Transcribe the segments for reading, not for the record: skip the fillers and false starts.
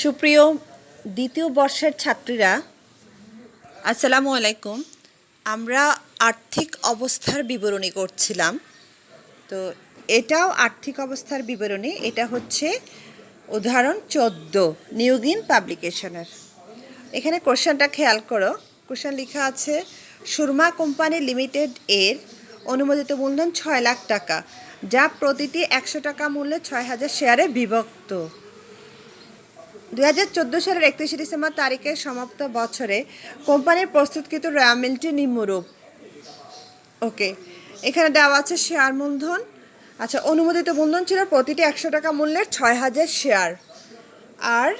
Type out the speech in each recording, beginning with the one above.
সুপ্রিয় দ্বিতীয় বর্ষের ছাত্রীরা, আসসালামু আলাইকুম। আমরা আর্থিক অবস্থার বিবরণী করছিলাম। তো এটাও আর্থিক অবস্থার বিবরণী। এটা হচ্ছে উদাহরণ 14 নিউগিন পাবলিকেশনের। এখানে কোশ্চেনটা খেয়াল করো। কোশ্চেন লেখা আছে, সুরমা কোম্পানি লিমিটেড এর অনুমোদিত মূলধন 6 লাখ টাকা, যা প্রতিটি 100 টাকা মূল্যে 6000 শেয়ারে বিভক্ত। 2014 সালের 31 ডিসেম্বর তারিখে সমাপ্ত বছরে কোম্পানির প্রস্তুতকৃত রয়্যাল মিলটি নিম্নরূপ। ওকে, এখানে দেওয়া আছে শেয়ার মূলধন। আচ্ছা, অনুমোদিত মূলধন ছিল প্রতিটি 100 টাকা মূল্যের 6000 শেয়ার, আর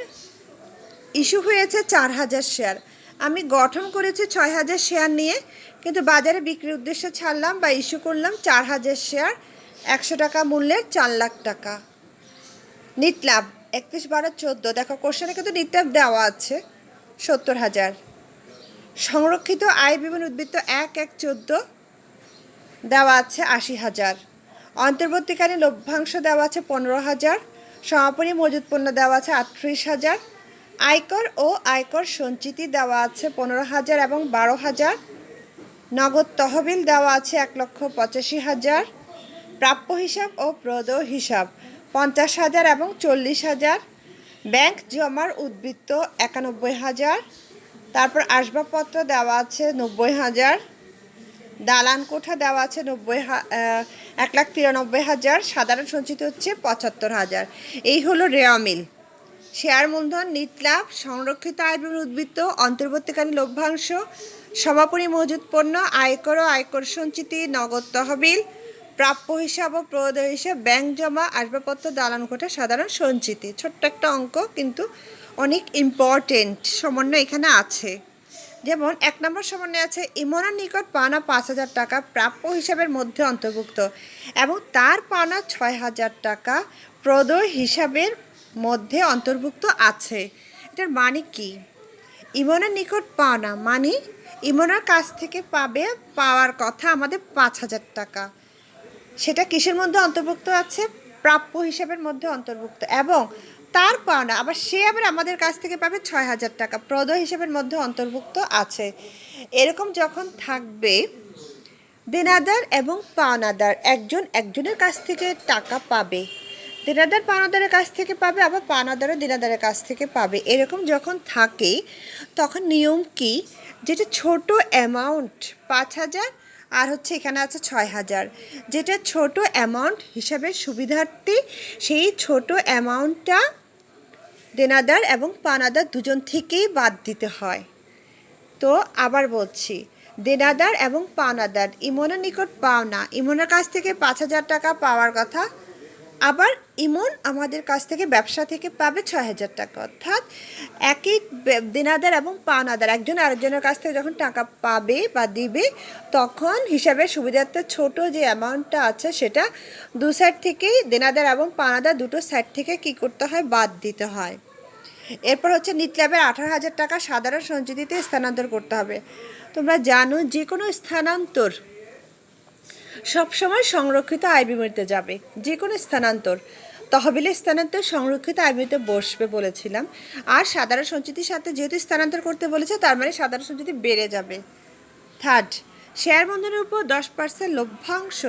ইস্যু হয়েছে 4000 শেয়ার। আমি গঠন করেছি 6000 শেয়ার নিয়ে, কিন্তু বাজারে বিক্রির উদ্দেশ্যে ছাড়লাম বা ইস্যু করলাম 4000 শেয়ার 100 টাকা মূল্যের 4 লাখ টাকা। নিট লাভ 31/12/14। দেখো কোশ্চেনে কিন্তু নিট লাভ দেওয়া আছে 70,000। সংরক্ষিত আয় বিবরণ উদ্বৃত্ত 1/1/14 দেওয়া আছে 80,000। অন্তর্বর্তীকালীন লভ্যাংশ দেওয়া আছে 15,000। সমাপনী মজুত পণ্য দেওয়া আছে 38,000। আয়কর ও আয়কর সঞ্চিতি দেওয়া আছে 15,000 এবং 12,000। নগদ তহবিল দেওয়া আছে 1,85,000। প্রাপ্য হিসাব ও প্রদেয় হিসাব 50,000 এবং 40,000। ব্যাংক জমার উদ্বৃত্ত 91,000। তারপর আসবাবপত্র দেওয়া আছে 90,000। দালান কোঠা দেওয়া আছে 1,93,000। সাধারণ সঞ্চিত হচ্ছে 75,000। এই হলো রেওয়া মিল। শেয়ার মূলধন, নিট লাভ, সংরক্ষিত আয় বিবরণ উদ্বৃত্ত, অন্তর্বর্তীকালীন লভ্যাংশ, সমাপনী মজুত পণ্য, আয়কর ও আয়কর সঞ্চিতি, নগদ তহবিল, প্রাপ্য হিসাব ও প্রদেয় হিসাব, ব্যাংক জমা, আসবাবপত্র, দালান কোঠা, সাধারণ সঞ্চিতি। ছোট্ট একটা অঙ্ক, কিন্তু অনেক ইম্পর্টেন্ট সমন্বয় এখানে আছে। যেমন 1 নম্বর সমন্বয় আছে, ইমনের নিকট পাওনা 5,000 টাকা প্রাপ্য হিসাবের মধ্যে অন্তর্ভুক্ত এবং তার পাওনা 6,000 টাকা প্রদেয় হিসাবের মধ্যে অন্তর্ভুক্ত আছে। এটার মানে কি? ইমনের নিকট পাওনা মানে ইমনের কাছ থেকে পাওয়ার কথা আমাদের 5,000 টাকা, সেটা কিসের মধ্যে অন্তর্ভুক্ত আছে? প্রাপ্য হিসাবের মধ্যে অন্তর্ভুক্ত। এবং তার পাওনা আবার সে আমাদের কাছ থেকে পাবে 6,000 টাকা, প্রদেয় হিসাবের মধ্যে অন্তর্ভুক্ত আছে। এরকম যখন থাকবে, দেনাদার এবং পাওনাদার একজন একজনের কাছ থেকে টাকা পাবে, দেনাদার পাওনাদারের কাছ থেকে পাবে, আবার পাওনাদারও দেনাদারের কাছ থেকে পাবে। এরকম যখন থাকে, তখন নিয়ম কি? যেটা ছোট অ্যামাউন্ট 5,000 আর হচ্ছে এখানে আছে 6,000, যেটা ছোট অ্যামাউন্ট হিসাবে সুবিধার্থে সেই ছোট অ্যামাউন্টটা দেনাদার এবং পাওনাদার দুজন থেকেই বাদ দিতে হয়। তো আবার বলছি, দেনাদার এবং পাওনাদার, ইমনের নিকট পাওনা, ইমনের কাছ থেকে 5,000 টাকা পাওয়ার কথা, আবার ইমন আমাদের কাছ থেকে ব্যবসা থেকে পাবে 6,000 টাকা। অর্থাৎ একই দেনাদার এবং পাওনাদার একজন আরেকজনের কাছ থেকে যখন টাকা পাবে বা দিবে, তখন হিসাবের সুবিধার্থে ছোট যে অ্যামাউন্টটা আছে সেটা দু সাইড থেকেই, দেনাদার এবং পাওনাদার দুটো সাইড থেকে কি করতে হয়? বাদ দিতে হয়। এরপর হচ্ছে নিট লাভের 18,000 টাকা সাধারণ সঞ্চিতিতে স্থানান্তর করতে হবে। তোমরা জানো, যে কোনো স্থানান্তর সবসময় সংরক্ষিত আয় বিবরণীতে যাবে। যে কোনো স্থানান্তর, তহবিলের স্থানান্তর সংরক্ষিত আয় বিবরণীতে বসবে বলেছিলাম। আর সাধারণ সঞ্চিতির সাথে যেহেতু স্থানান্তর করতে বলেছে, তার মানে সাধারণ সঞ্চিতি বেড়ে যাবে। থার্ড, শেয়ার বন্ধনের উপর 10% লভ্যাংশ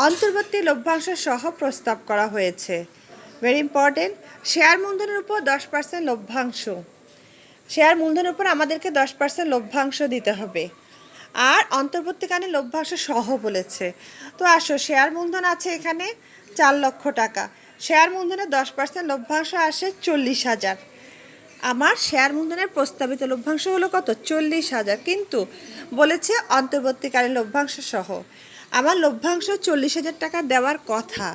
অন্তর্বর্তী লভ্যাংশ সহ প্রস্তাব করা হয়েছে। Very important. শেয়ার মূলধনের উপর 10% লভ্যাংশ, শেয়ার মূলধনের উপর আমাদেরকে 10% লভ্যাংশ দিতে হবে, আর অন্তর্বর্তীকালীন লভ্যাংশ সহ বলেছে। তো আসো, শেয়ার মূলধন আছে এখানে 4 লক্ষ টাকা, শেয়ার মূলধনের 10% লভ্যাংশ আসে 40,000। আমার শেয়ার মূলধনের প্রস্তাবিত লভ্যাংশ হলো কত? 40,000, কিন্তু বলেছে অন্তর্বর্তীকালীন লভ্যাংশ সহ। আমার লভ্যাংশ 40,000 টাকা দেওয়ার কথা।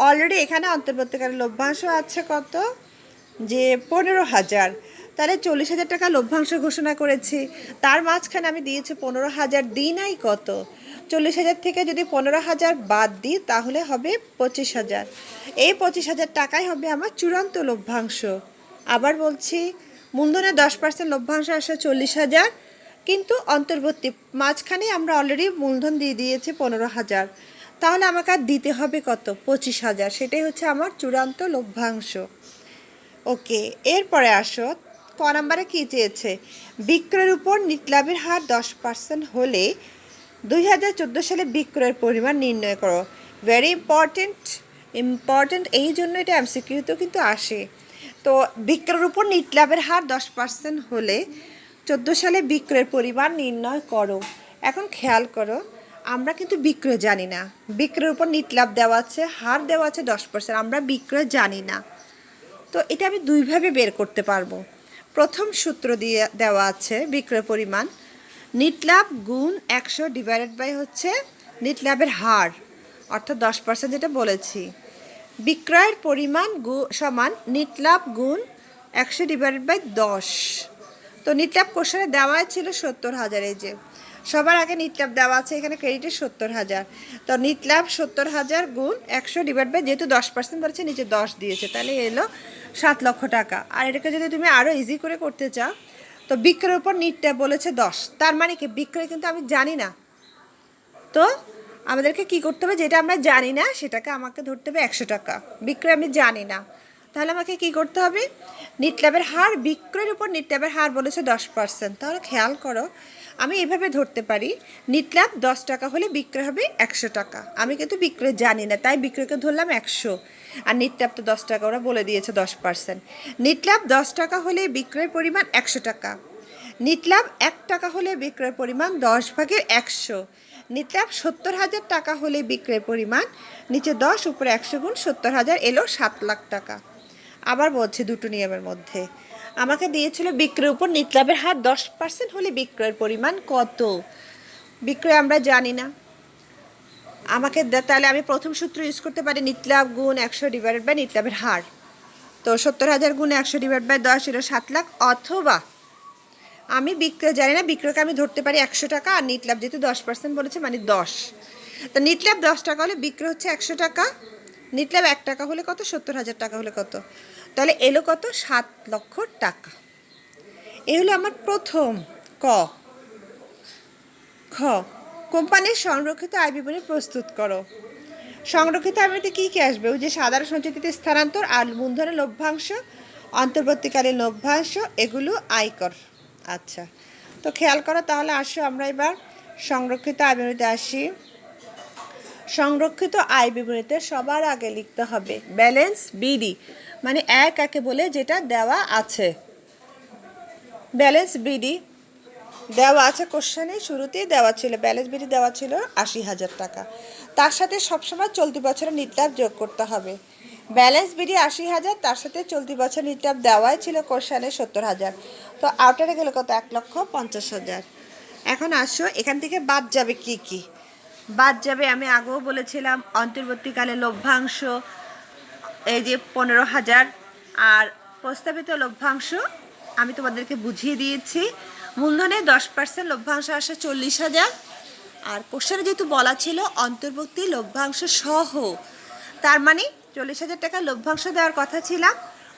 অলরেডি এখানে অন্তর্বর্তীকালীন লভ্যাংশ আছে কত? যে 15,000। তাহলে 40,000 টাকা লভ্যাংশ ঘোষণা করেছি, তার মাঝখানে আমি দিয়েছি 15,000, দিই নাই কত? 40,000 থেকে যদি 15,000 বাদ দিই, তাহলে হবে 25,000। এই 25,000 টাকাই হবে আমার চূড়ান্ত লভ্যাংশ। আবার বলছি, মূলধনের 10% লভ্যাংশ আসে 40,000, কিন্তু অন্তর্বর্তী মাঝখানে আমরা অলরেডি মূলধন দিয়ে দিয়েছি 15,000, তাহলে আমাকে আর দিতে হবে কত? 25,000। সেটাই হচ্ছে আমার চূড়ান্ত লভ্যাংশ। ওকে, এরপরে আসো ক নাম্বারে কী চেয়েছে, বিক্রয়ের উপর নিটলাভের হার 10% হলে 2014 সালে বিক্রয়ের পরিমাণ নির্ণয় করো। ভেরি ইম্পর্টেন্ট এই জন্য এটা এমসিকিউতেও কিন্তু আসে। তো বিক্রয়ের উপর নিটলাভের হার 10% হলে 14 সালে বিক্রয়ের পরিমাণ নির্ণয় করো। এখন খেয়াল করো, আমরা কিন্তু বিক্রয় জানি না, বিক্রয়ের উপর নিটলাভ দেওয়া আছে, হার দেওয়া আছে 10%, আমরা বিক্রয় জানি না। তো এটা আমি দুইভাবে বের করতে পারবো। প্রথম সূত্র দিয়ে দেওয়া আছে বিক্রয় পরিমাণ, নিটলাভ গুণ 100 ডিভাইডেড বাই হচ্ছে নিটলাভের হার, অর্থাৎ 10% যেটা বলেছি। বিক্রয়ের পরিমাণ সমান নিটলাভ গুণ 100 ডিভাইডেড বাই 10। তো নিটলাভ কোশ্চেনে দেওয়াই ছিল 70,000, এই যে সবার আগে নিটলাভ দেওয়া আছে, এখানে ক্রেডিটে 70,000। তো নিটলাভ 70,000 গুণ 100 ডিভাইড বাই, যেহেতু 10% বলেছে নিচে 10 দিয়েছে, তাহলে এলো 7 লক্ষ টাকা। আর এটাকে যদি তুমি আরও ইজি করে করতে চাও, তো বিক্রয়ের উপর নিটলাভ বলেছে 10, তার মানে কি বিক্রয় কিন্তু আমি জানি না। তো আমাদেরকে কি করতে হবে, যেটা আমরা জানি না সেটাকে আমাকে ধরতে হবে 100 টাকা, বিক্রয় আমি জানি না। তাহলে আমাকে কি করতে হবে, নিটলাভের হার, বিক্রয়ের উপর নিটলাভের হার বলেছে 10%। তাহলে খেয়াল করো, আমি এভাবে ধরতে পারি, নিটলাভ 10 টাকা হলে বিক্রয় হবে 100 টাকা। আমি কিন্তু বিক্রয় জানি না, তাই বিক্রয়কে ধরলাম 100, আর নিটলাভ তো 10 টাকা, ওরা বলে দিয়েছে 10%। নিটলাভ 10 টাকা হলে বিক্রয়ের পরিমাণ 100 টাকা। নিটলাভ 1 টাকা হলে বিক্রয়ের পরিমাণ 10/100। নিটলাভ 70,000 টাকা হলে বিক্রয়ের পরিমাণ, নিচে 10 উপরে 100 গুণ 70,000, এলো 7 লাখ টাকা। আবার বলছে দুটো নিয়মের মধ্যে আমাকে দিয়েছিল বিক্রয়ের উপর নিটলাভের হার 10% হলে বিক্রয়ের পরিমাণ কত। বিক্রয় আমরা জানি না, আমাকে তাহলে আমি প্রথম সূত্র ইউজ করতে পারি, নিটলাভ গুণ 100 ডিভাইডেড বাই নিটলাভের হার। তো 70,000 গুণ 100 ডিভাইড বাই 10 এলো 7 লাখ। অথবা আমি বিক্রয় জানি না, বিক্রয়কে আমি ধরতে পারি 100 টাকা, আর নিটলাভ যেহেতু 10% বলেছে মানে 10। তো নিটলাভ 10 টাকা হলে বিক্রয় হচ্ছে 100 টাকা, নিটলাভ 1 টাকা হলে কত, 70,000 টাকা হলে কত, তাহলে এলো কত, 7 লক্ষ টাকা। এ হলো আমার প্রথম ক। খ, কোম্পানির সংরক্ষিত আয় বিবরণী প্রস্তুত করো। সংরক্ষিত আয় বিবরণীতে কী কী আসবে, ওই যে সাধারণ সঞ্চিতিতে স্থানান্তর, আর মূলধনের লভ্যাংশ, অন্তর্বর্তীকালীন লভ্যাংশ, এগুলো আয়কর। আচ্ছা, তো খেয়াল করো, তাহলে আসো আমরা এবার সংরক্ষিত আয় বিবরণীতে আসি। সংরক্ষিত আয় বিবরণীতে সবার আগে লিখতে হবে ব্যালেন্স বিডি, মানে একে বলে যেটা দেওয়া আছে। ব্যালেন্স বিডি দেওয়া আছে, কোশ্চেনে শুরুতেই দেওয়া ছিল ব্যালেন্স বিডি দেওয়া ছিল 80,000 টাকা। তার সাথে সবসময় চলতি বছরের নিটলাভ যোগ করতে হবে। ব্যালেন্স বিডি 80,000, তার সাথে চলতি বছর নিটলাভ দেওয়াই ছিল কোশ্চেনে 70,000। তো আউটারে গেলে কত, 1,50,000। এখন আসো এখান থেকে বাদ যাবে কি কি, বাদ যাবে আমি আগেও বলেছিলাম অন্তর্বর্তীকালে লভ্যাংশ, এই যে 15,000, আর প্রস্তাবিত লভ্যাংশ আমি তোমাদেরকে বুঝিয়ে দিয়েছি। মূলধনে 10% লভ্যাংশ আসে 40,000, আর কোশ্চেনে যেহেতু বলা ছিল অন্তর্বর্তী লভ্যাংশ সহ, তার মানে 40,000 টাকা লভ্যাংশ দেওয়ার কথা ছিলাম,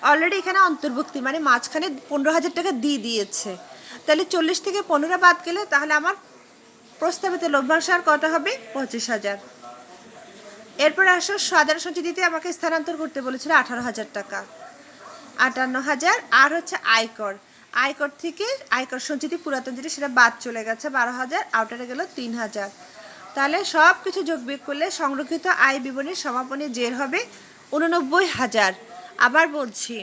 অলরেডি এখানে অন্তর্ভুক্তি মানে মাঝখানে 15,000 টাকা দিয়ে দিয়েছে। তাহলে 40 থেকে 15 বাদ গেলে তাহলে আমার প্রস্তাবিত লভ্যাংশ আর কত হবে, 25,000। এরপর আসো সাধারণ সঞ্চিতিতে আমাকে স্থানান্তর করতে বলেছিল 18,000 টাকা, 58,000। আর হচ্ছে আয়কর, আয়কর থেকে আয়কর সঞ্চিতি পুরাতন যেটা সেটা বাদ চলে গেছে 12,000, আউটারে গেল 3,000। তাহলে সব কিছু যোগ বিয়োগ করলে সংরক্ষিত আয় বিবরণীর সমাপনী জের হবে 89,000। আবার বলছি,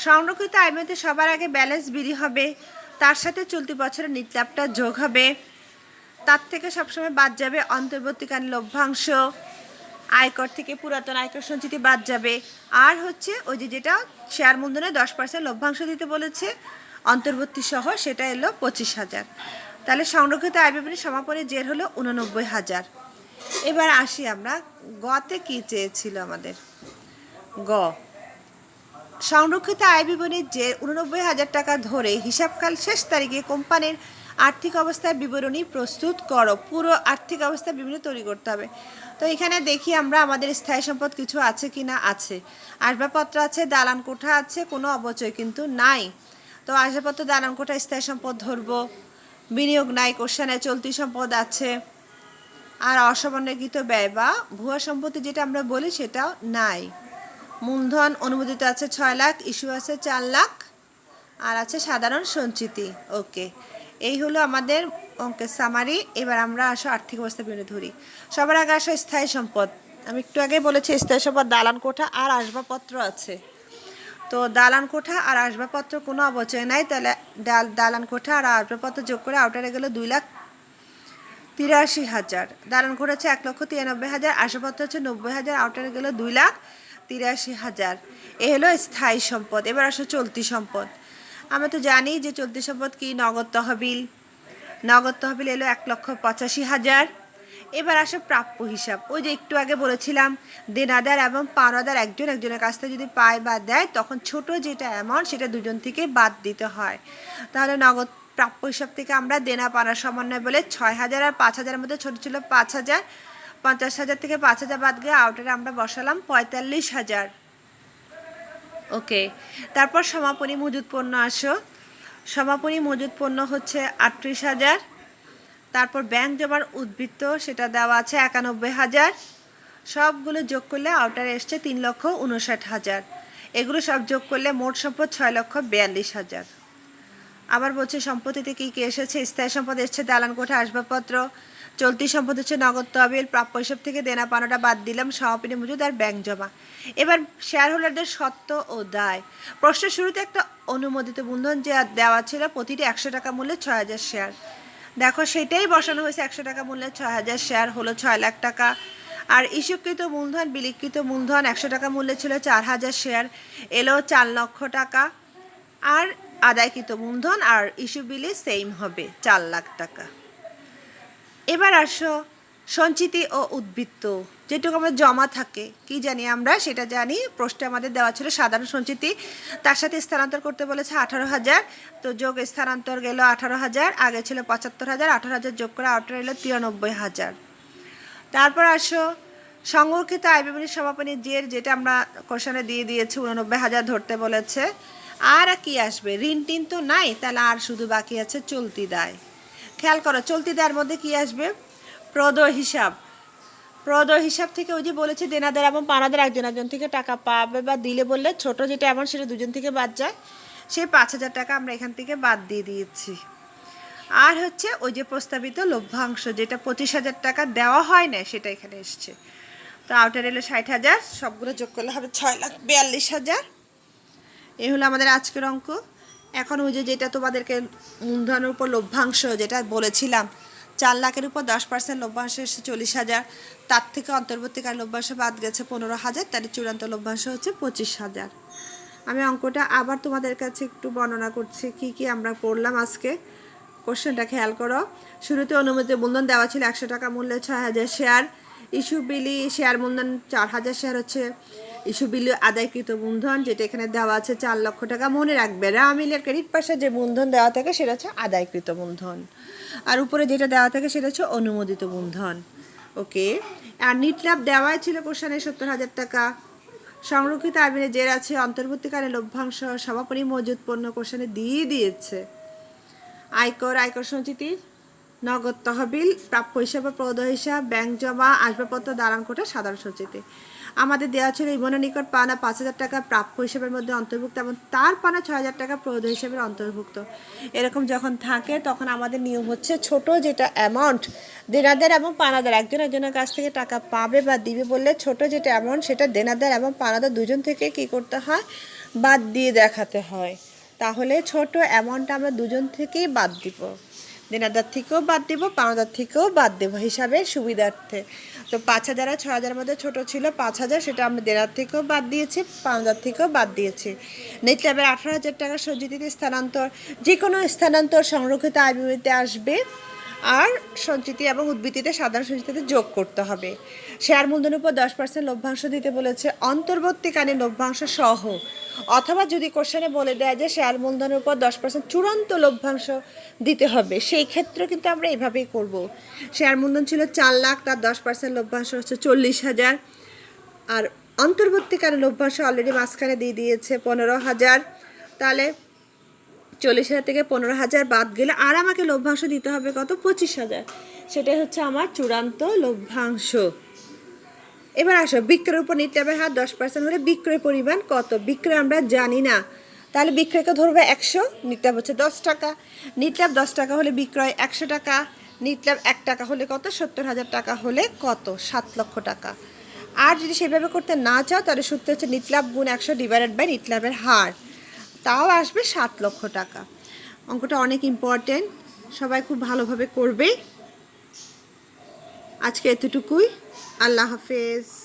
সংরক্ষিত আয় বিবরণীতে সবার আগে ব্যালেন্স বিডি হবে, তার সাথে চলতি বছরের নিটলাভটা যোগ হবে, তার থেকে সবসময় বাদ যাবে অন্তর্বর্তীকালীন লভ্যাংশ, আয়কর থেকে পুরাতন আয়কর সঞ্চিতি বাদ যাবে, আর হচ্ছে ওই যে যেটা শেয়ার মূলধনে 10% লভ্যাংশ দিতে বলেছে অন্তর্বর্তী সহ, সেটা এলো 25,000। তাহলে সংরক্ষিত আয় বিবরণীর সমাপনী জের হলো 89,000। এবার আসি আমরা গতে কি চেয়েছিল আমাদের। গ, সংরক্ষিত আয় বিবরণীর জের 89,000 টাকা ধরে হিসাবকাল শেষ তারিখে কোম্পানির আর্থিক অবস্থার বিবরণী প্রস্তুত করো। পুরো আর্থিক অবস্থার বিবরণী তৈরি করতে হবে। তো এখানে দেখি আমরা আমাদের স্থায়ী সম্পদ কিছু আছে কি না, আছে, আসবাবপত্র আছে, দালান কোঠা আছে, কোনো অবচয় কিন্তু নাই। তো আসবাবপত্র, দালান কোঠা, স্থায়ী সম্পদ ধরবো। বিনিয়োগ নাই কোশ্চেনে, চলতি সম্পদ আছে, আর অসমন্বয়কৃত ব্যয় বা ভুয়া সম্পত্তি যেটা আমরা বলি সেটাও নাই। মূলধন অনুমোদিত আছে 6 লাখ, ইস্যু আছে 4 লাখ, আর আছে সাধারণ সঞ্চিতি। ওকে, এই হলো আমাদের অঙ্কের সামারি। এবার আমরা আসো আর্থিক অবস্থা বিবরণী ধরি। সবার আগে আসো স্থায়ী সম্পদ। আমি একটু আগে বলেছি স্থায়ী সম্পদ দালান কোঠা আর আসবাবপত্র আছে। তো দালান কোঠা আর আসবাবপত্র কোনো অবচয় নাই, তাহলে দালান কোঠা আর আসবাবপত্র যোগ করে আউটারে গেল 2,83,000। দালান কোঠা হচ্ছে 1,93,000, আসবাবপত্র হচ্ছে 90,000, আউটারে গেল 2,83,000। এ হলো স্থায়ী সম্পদ। এবার আসো চলতি সম্পদ। আমরা তো জানি যে চলতি সম্পদ কি, নগদ তহবিল। নগদ তহবিল এলো 1,85,000। এবার আসে প্রাপ্য হিসাব। ওই যে একটু আগে বলেছিলাম দেনাদার এবং পাওনাদার একজনের কাছ থেকে যদি পায় বা দেয়, তখন ছোট যেটা অ্যামাউন্ট সেটা দুজন থেকে বাদ দিতে হয়। তাহলে নগদ প্রাপ্য হিসাব থেকে আমরা দেনা পাওনার সমন্বয় বলে 6,000 আর 5,000-এর মধ্যে ছোট ছিল 5,000, 50,000 থেকে 5,000 বাদ গিয়ে আউটারে আমরা বসালাম 45,000। ওকে, তারপর সমাপনী মজুদ পণ্য আসো। সমাপনী মজুদ পণ্য হচ্ছে 38,000। তারপর ব্যাংক জমার উদ্বৃত্ত সেটা দেওয়া আছে 91,000। সবগুলো যোগ করলে আউটারে এসছে 3,59,000। এগুলো সব যোগ করলে মোট সম্পদ 6,42,000। আবার বলছে সম্পত্তিতে কী কী এসেছে। স্থায়ী সম্পদ এসছে দালান কোঠা, আসবাবপত্র। চলতি সম্পদ হচ্ছে নগদ তহবিল, প্রাপ্য হিসাব থেকে দেনা পাওনাটা বাদ দিলাম, সমাপনী মজুদ আর ব্যাংক জমা। এবার শেয়ার হোল্ডারদের সত্ত্ব ও দায়। প্রশ্নের শুরুতে একটা অনুমোদিত মূলধন যে দেওয়া ছিল প্রতিটি 100 টাকা মূল্যে 6,000 শেয়ার। দেখো সেটাই বসানো হয়েছে, 100 টাকা মূল্যে 6,000 শেয়ার হলো 6 লাখ টাকা। আর ইস্যুকৃত মূলধন, বিলিকৃত মূলধন 100 টাকা মূল্যে ছিল 4,000 শেয়ার, এলো 4 লক্ষ টাকা। আর আদায়কৃত মূলধন আর ইস্যু বিলি সেম হবে 4 লাখ টাকা। এবার আসো সঞ্চিতি ও উদ্বৃত্ত। যেটুকু আমাদের জমা থাকে, কি জানি আমরা সেটা জানি। প্রশ্নে আমাদের দেওয়া ছিল সাধারণ সঞ্চিতি, তার সাথে স্থানান্তর করতে বলেছে 18,000। তো যোগ স্থানান্তর গেল 18,000, আগে ছিল 75,000, 18,000 যোগ করে আউটার এলো 93,000। তারপর আসো সংরক্ষিত আয় বিবরণীর সমাপনী জের, যেটা আমরা কোশ্চেনে দিয়ে দিয়েছি 89,000 ধরতে বলেছে। আর কি আসবে, ঋণ টিন তো নাই, তাহলে আর শুধু বাকি আছে চলতি দায়। খেয়াল করো চলতি দায়ের মধ্যে কি আসবে, প্রদেয় হিসাব। প্রদেয় হিসাব থেকে ওই যে বলেছি দেনাদার এবং পাওনাদার একজন থেকে টাকা পাবে বা দিলে বললে ছোট যেটা এমন সেটা দুজন থেকে বাদ যায়, সেই 5,000 টাকা আমরা এখান থেকে বাদ দিয়ে দিয়েছি। আর হচ্ছে ওই যে প্রস্তাবিত লভ্যাংশ যেটা 25,000 টাকা দেওয়া হয় না, সেটা এখানে এসছে। তো আউটার এলো 60,000, সবগুলো যোগ করলে হবে 6,42,000। এই হলো আমাদের আজকের অঙ্ক। এখন ওই যে যেটা তোমাদেরকে মূলধনের উপর লভ্যাংশ যেটা বলেছিলাম, 4 লাখের উপর 10% লভ্যাংশ এসেছে 40,000, তার থেকে অন্তর্বর্তীকালীন লভ্যাংশ বাদ গেছে 15,000, তার চূড়ান্ত লভ্যাংশ হচ্ছে 25,000। আমি অঙ্কটা আবার তোমাদের কাছে একটু বর্ণনা করছি কি কি আমরা পড়লাম আজকে। কোশ্চেনটা খেয়াল করো। শুরুতে অনুমোদিত মূলধন দেওয়া ছিল 100 টাকা মূল্যে 6,000 শেয়ার। ইস্যু বিলি শেয়ার মূলধন 4,000 শেয়ার হচ্ছে ইস্যু বিলি আদায়কৃত মূলধন, যেটা এখানে দেওয়া আছে 4 লক্ষ টাকা। মনে রাখবে রামিলের ক্রেডিট পাশে যে মূলধন দেওয়া থাকে সেটা হচ্ছে আদায়কৃত মূলধন, আর উপরে যেটা দেওয়া থাকে সেটা হচ্ছে অনুমোদিত মূলধন। ওকে, আর নিটলাভ দেওয়াই ছিল কোশ্চেনে 70,000 টাকা। সংরক্ষিত আইবিনে জের আছে অন্তর্বর্তীকালীন লভ্যাংশ, সমাপনী মজুদ পণ্য কোশ্চেনে দিয়ে দিয়েছে। আয়কর সঞ্চিতি, নগদ তহবিল, প্রাপ্য হিসাব, প্রদেয় হিসাব, ব্যাংক জমা, আসবাবপত্র, দালান কোঠা, সাধারণ সঞ্চিতি। আমাদের দেওয়া ছিল ইমনের নিকট পাওনা 5,000 টাকা প্রাপ্য হিসাবের মধ্যে অন্তর্ভুক্ত এবং তার পাওনা 6,000 টাকা প্রদেয় হিসাবের অন্তর্ভুক্ত। এরকম যখন থাকে তখন আমাদের নিয়ম হচ্ছে ছোট যেটা অ্যামাউন্ট দেনাদার এবং পাওনাদার একজনের কাছ থেকে টাকা পাবে বা দিবে বললে ছোট যেটা অ্যামাউন্ট সেটা দেনাদার এবং পাওনাদার দুজন থেকে কী করতে হয়, বাদ দিয়ে দেখাতে হয়। তাহলে ছোট অ্যামাউন্টটা আমরা দুজন থেকেই বাদ দিব, দেনাদার থেকেও বাদ দিব, পাওনাদার থেকেও বাদ দেবো হিসাবের সুবিধার্থে। তো 5,000 আর 6,000 মধ্যে ছোট ছিল 5,000, সেটা আমরা দেনাদার থেকেও বাদ দিয়েছি, পাওনাদার থেকেও বাদ দিয়েছি। নিটলাভের 18,000 টাকা সঞ্চিতিতে স্থানান্তর, যে কোনো স্থানান্তর সংরক্ষিত আয় বিবরণীতে আসবে আর সঞ্চিতি এবং উদ্বৃত্তিতে সাধারণ সঞ্চিতিতে যোগ করতে হবে। শেয়ার মূলধনের উপর 10% লভ্যাংশ দিতে বলেছে অন্তর্বর্তীকালীন লভ্যাংশ সহ, অথবা যদি কোশ্চেনে বলে দেয় যে শেয়ার মূলধনের উপর 10% চূড়ান্ত লভ্যাংশ দিতে হবে, সেই ক্ষেত্রে কিন্তু আমরা এভাবেই করব। শেয়ার মূলধন ছিল 4 লাখ, তার 10% লভ্যাংশ হচ্ছে 40,000, আর অন্তর্বর্তীকালীন লভ্যাংশ অলরেডি মাঝখানে দিয়ে দিয়েছে 15,000। তাহলে 40,000 থেকে 15,000 বাদ গেলে আর আমাকে লভ্যাংশ দিতে হবে কত, 25,000। সেটাই হচ্ছে আমার চূড়ান্ত লভ্যাংশ। এবার আসো বিক্রয়ের উপর নিট ল্যাবের হার 10% হলে বিক্রয়ের পরিমাণ কত? বিক্রয় আমরা জানি না, তাহলে বিক্রয়কে ধরবে 100, নিট ল্যাব হচ্ছে 10 টাকা। নিট ল্যাব 10 টাকা হলে বিক্রয় 100 টাকা। নিট ল্যাব 1 টাকা হলে কত? 70,000 টাকা হলে কত? 7 লক্ষ টাকা। আর যদি সেভাবে করতে না চাও তাহলে সূত্র হচ্ছে নিট ল্যাব গুণ 100 ডিভাইডেড বাই নিট ল্যাবের হার, তাও আসবে 7 লক্ষ টাকা। অঙ্কটা অনেক ইম্পর্টেন্ট, সবাই খুব ভালোভাবে করবে। আজকে এতটুকুই, আল্লাহ হাফেজ।